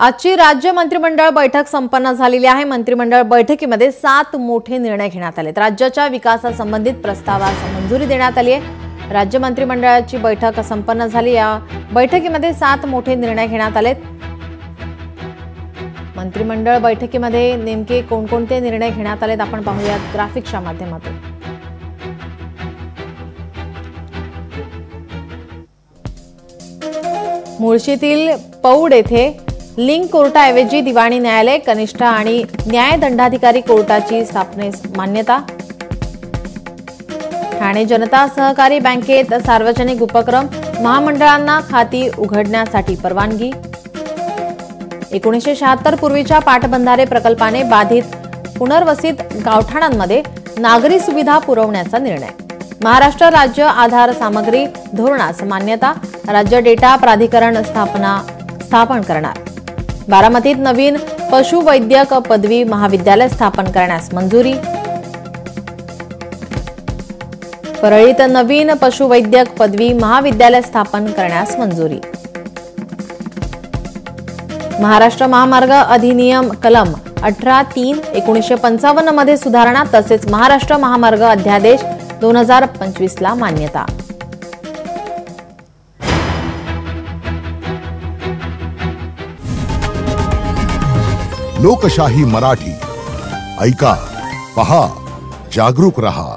आजची राज्य मंत्रिमंडळ बैठक संपन्न झालेली आहे। मंत्रिमंडळ बैठकीमध्ये 7 मोठे निर्णय घेण्यात आले। राज्याच्या विकासासंबंधित प्रस्तावास मंजुरी देण्यात आली आहे। राज्य मंत्रिमंडळाची बैठक संपन्न झाली। या बैठकीमध्ये 7 मोठे निर्णय घेण्यात आले। मंत्रिमंडळ बैठकीमध्ये नेमके कोणकोणते निर्णय घेण्यात आलेत आपण पाहूयात ग्राफिक्सच्या माध्यमातून। मुळशीतील पौड येथे लिंक कोर्टाऐवजी दिवाणी न्यायालय, कनिष्ठ आणि न्याय दंडाधिकारी कोर्टाची स्थापनेस मान्यता। ठाणे जनता सहकारी बँकेत सार्वजनिक उपक्रम महामंडळांना खाती उघडण्यासाठी परवानगी। 1976 पूर्वीच्या पाटबंधारे प्रकल्पाने बाधित पुनर्वसित गावठाणांमध्ये नागरी सुविधा पुरवण्याचा निर्णय। महाराष्ट्र राज्य आधार सामग्री धोरणास मान्यता। राज्य डेटा प्राधिकरण स्थापन करणार। बारामतीत नवीन पशुवैद्यक पदवी महाविद्यालय स्थापन करण्यास मंजुरी। परळीत नवीन पशुवैद्यक पदवी महाविद्यालय स्थापन करण्यास मंजुरी। महाराष्ट्र महामार्ग अधिनियम कलम 18(3) 1955 मध्ये सुधारणा तसेच महाराष्ट्र महामार्ग अध्यादेश 2025 ला मान्यता। लोकशाही मराठी ऐका, पहा, जागरूक रहा।